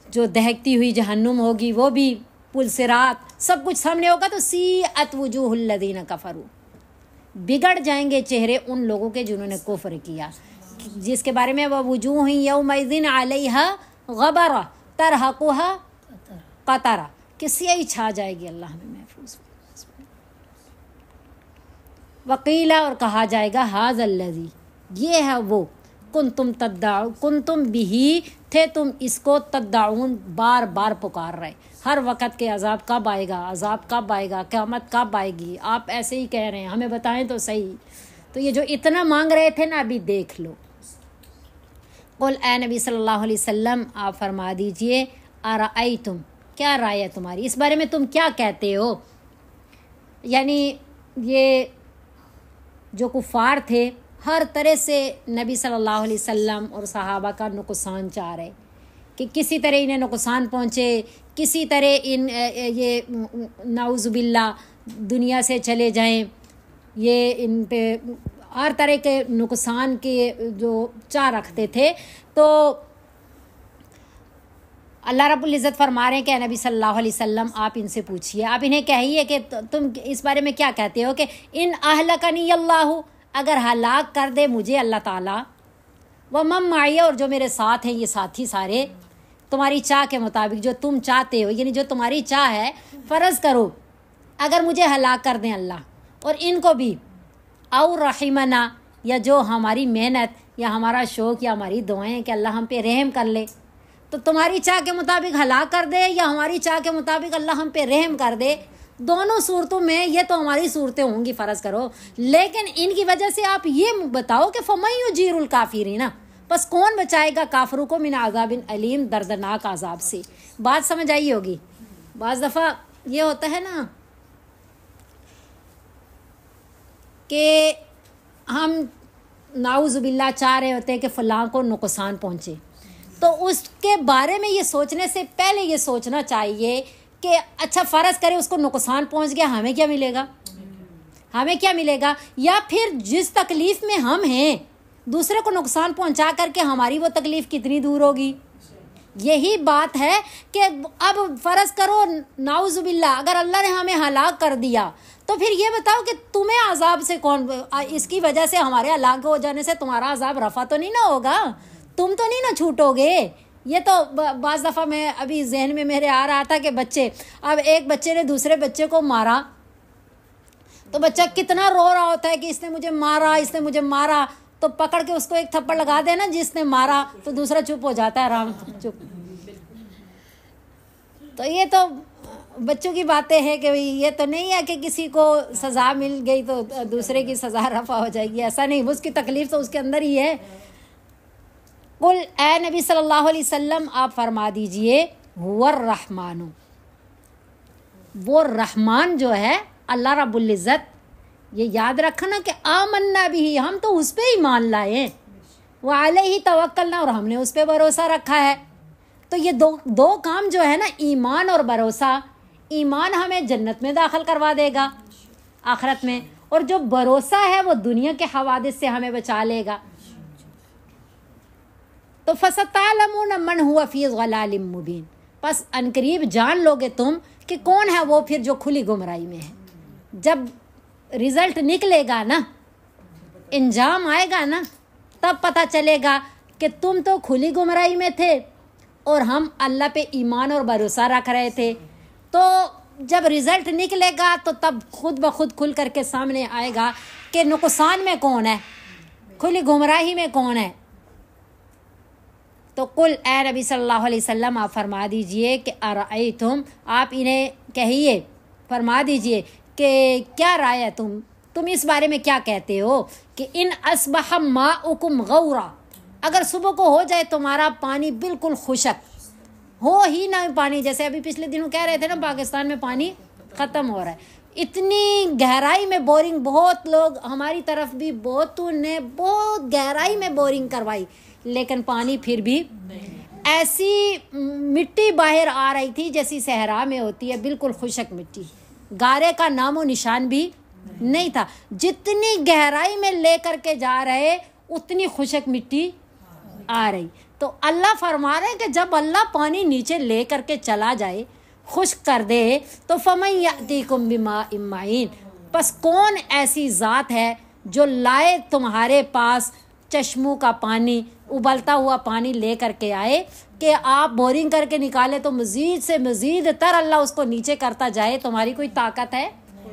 جو دہکتی ہوئی جہنم ہوگی وہ بھی، پل صراط، سب کچھ سامنے ہوگا، تو سیئت وجوہ الذین کفروا، بگڑ جائیں گے چہرے ان لوگوں کے جنہوں نے کفر کیا، جس کے بارے میں وہ وجوہ یومئذ علیہا غبرہ ترہقھا قطرہ، کہ سیاہی چھا جائے گی، اللہ ہمیں محفوظ۔ وقیلا، اور کہا جائے گا، ھذا الذی، یہ ہے وہ، کنتم بہی، تھے تم اس کو، تدعون، بار بار پکار رہے، ہر وقت کے عذاب کب آئے گا، عذاب کب آئے گا، قیامت کب آئے گی، آپ ایسے ہی کہہ رہے ہیں، ہمیں بتائیں تو صحیح۔ تو یہ جو اتنا مانگ رہے تھے نا، ابھی دیکھ لو۔ قل اے نبی صلی اللہ علیہ وسلم آپ فرما دیجئے، ارأیتم، کیا رائے ہے تمہاری، اس بارے میں تم کیا کہتے ہو؟ یعنی یہ جو کفار تھے ہر طرح سے نبی صلی اللہ علیہ وسلم اور صحابہ کا نقصان چاہ رہے کہ کسی طرح انہیں نقصان پہنچے، کسی طرح یہ نعوذ باللہ دنیا سے چلے جائیں، یہ ان پہ ہر طرح کے نقصان کے جو چاہ رکھتے تھے۔ تو اللہ رب العزت فرما رہے ہیں کہ نبی صلی اللہ علیہ وسلم آپ ان سے پوچھئے، آپ انہیں کہیے کہ تم اس بارے میں کیا کہتے ہو کہ ان اہلکنی اللہ، اگر ہلاک کر دے مجھے اللہ تعالیٰ، ومن معی، اور جو میرے ساتھ ہیں یہ ساتھی سارے، تمہاری چاہ کے مطابق جو تم چاہتے ہو، یعنی جو تمہاری چاہ ہے، فرض کرو اگر مجھے ہلاک کر دیں اللہ اور ان کو بھی، او رحمنا، یا جو ہماری محنت یا ہمارا شوق یا ہماری دعائیں ہیں کہ اللہ ہم پہ رحم کر لے، تو تمہاری چاہ کے مطابق ہلاک کر دے یا ہماری چاہ کے مطابق اللہ ہم پہ رحم کر دے، دونوں صورتوں میں یہ تو ہماری صورتیں ہوں گی، فرض کرو، لیکن ان کی وجہ سے آپ یہ بتاؤ کہ فَمَن يُجِيرُ الْكَافِرِينَ، بس کون بچائے گا کافروں کو من عذاب علیم، دردناک عذاب سے۔ بات سمجھ آئی ہوگی۔ بعض دفعہ یہ ہوتا ہے نا کہ ہم نعوذ باللہ چاہ رہے ہوتے ہیں کہ فلاں کو نقصان پہنچے، تو اس کے بارے میں یہ سوچنے سے پہلے یہ سوچنا چاہیے کہ اچھا فرض کرے اس کو نقصان پہنچ گیا، ہمیں کیا ملے گا، ہمیں کیا ملے گا، یا پھر جس تکلیف میں ہم ہیں دوسرے کو نقصان پہنچا کر کے ہماری وہ تکلیف کتنی دور ہوگی، یہی بات ہے کہ اب فرض کرو نعوذ باللہ اگر اللہ نے ہمیں ہلاک کر دیا تو پھر یہ بتاؤ کہ تمہیں عذاب سے کون، اس کی وجہ سے ہمارے ہلاک ہو جانے سے تمہارا عذاب رفع تو نہیں نہ ہوگا، تم تو نہیں نہ چھوٹو گے۔ یہ تو بعض دفعہ میں ابھی ذہن میں میرے آ رہا تھا کہ بچے، اب ایک بچے نے دوسرے بچے کو مارا تو بچہ کتنا رو رہا ہوتا ہے کہ اس نے مجھے مارا، اس نے مجھے مارا، تو پکڑ کے اس کو ایک تھپڑ لگا دینا جس نے مارا، تو دوسرا چپ ہو جاتا ہے، آرام چپ۔ تو یہ تو بچوں کی باتیں ہیں کہ یہ تو نہیں ہے کہ کسی کو سزا مل گئی تو دوسرے کی سزا رفع ہو جائے گی، ایسا نہیں، اس کی تکلیف تو اس کے اندر ہی ہے۔ قل اے نبی صلی اللہ علیہ وسلم آپ فرما دیجئے هو الرحمن، وہ رحمان جو ہے اللہ رب العزت، یہ یاد رکھنا کہ آمنا بھی، ہم تو اس پہ ایمان لائے ہیں، وعلیہ توکلنا، اور ہم نے اس پہ بھروسہ رکھا ہے۔ تو یہ دو کام جو ہے نا، ایمان اور بھروسہ، ایمان ہمیں جنت میں داخل کروا دے گا آخرت میں، اور جو بھروسہ ہے وہ دنیا کے حوادث سے ہمیں بچا لے گا۔ تو فَسَتَعْلَمُونَ مَنْ هُوَ فِي ضَلَالٍ مُبِينٍ، پس عنقریب جان لوگے تم کہ کون ہے وہ پھر جو کھلی گمراہی میں ہے۔ جب رزلٹ نکلے گا نا، انجام آئے گا نا، تب پتہ چلے گا کہ تم تو کھلی گمراہی میں تھے اور ہم اللہ پہ ایمان اور بھروسہ رکھ رہے تھے۔ تو جب رزلٹ نکلے گا تو تب خود بخود کھل کر کے سامنے آئے گا کہ نقصان میں کون ہے، کھلی گمراہی میں کون ہے۔ تو قل اے نبی صلی اللہ علیہ وسلم آپ فرما دیجئے کہ ارأیتم، آپ انہیں کہیے، فرما دیجئے کہ کیا رائے ہے تم اس بارے میں کیا کہتے ہو کہ ان اصبح ماؤکم غورا، اگر صبح کو ہو جائے تمہارا پانی بالکل خشک، ہو ہی نہ پانی، جیسے ابھی پچھلے دنوں کہہ رہے تھے نا پاکستان میں پانی ختم ہو رہا ہے، اتنی گہرائی میں بورنگ، بہت لوگ ہماری طرف بھی بہتوں نے بہت گہرائی میں بورنگ کروائی لیکن پانی پھر بھی ایسی مٹی باہر آ رہی تھی جیسی صحرا میں ہوتی ہے، بالکل خشک مٹی، گارے کا نام و نشان بھی نہیں تھا، جتنی گہرائی میں لے کر کے جا رہے اتنی خشک مٹی آ رہی۔ تو اللہ فرما رہے ہیں کہ جب اللہ پانی نیچے لے کر کے چلا جائے، خشک کر دے، تو فَمَن يَأْتِيكُم بِمَاءٍ مَّعِينٍ، پس کون ایسی ذات ہے جو لائے تمہارے پاس چشموں کا پانی، ابلتا ہوا پانی لے کر کے آئے کہ آپ بورنگ کر کے نکالے تو مزید سے مزید تر اللہ اس کو نیچے کرتا جائے۔ تمہاری کوئی طاقت ہے؟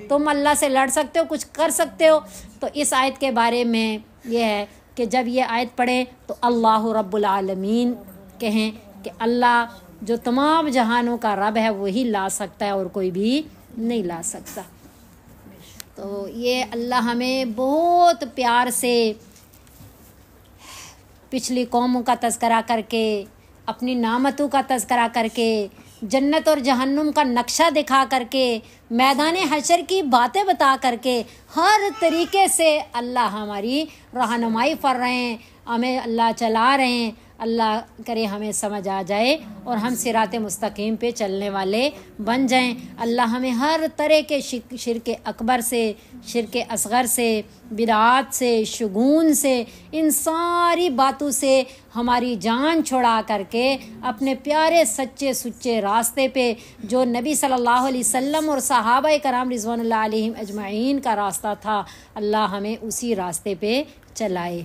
تم اللہ سے لڑ سکتے ہو، کچھ کر سکتے ہو؟ تو اس آیت کے بارے میں یہ ہے کہ جب یہ آیت پڑھیں تو اللہ رب العالمین کہیں کہ اللہ جو تمام جہانوں کا رب ہے وہی لا سکتا ہے اور کوئی بھی نہیں لا سکتا۔ تو یہ اللہ ہمیں بہت پیار سے پچھلی قوموں کا تذکرہ کر کے، اپنی نعمتوں کا تذکرہ کر کے، جنت اور جہنم کا نقشہ دکھا کر کے، میدان حشر کی باتیں بتا کر کے، ہر طریقے سے اللہ ہماری رہنمائی کر رہے ہیں، ہمیں اللہ چلا رہے ہیں۔ اللہ کرے ہمیں سمجھ آ جائے اور ہم صراط مستقیم پہ چلنے والے بن جائیں۔ اللہ ہمیں ہر طرح کے شرک اکبر سے، شرک اصغر سے، بدعات سے، شگون سے، ان ساری باتوں سے ہماری جان چھڑا کر کے اپنے پیارے سچے سچے راستے پہ جو نبی صلی اللہ علیہ وسلم اور صحابہ کرام رضوان اللہ علیہم اجمعین کا راستہ تھا، اللہ ہمیں اسی راستے پہ چلائے۔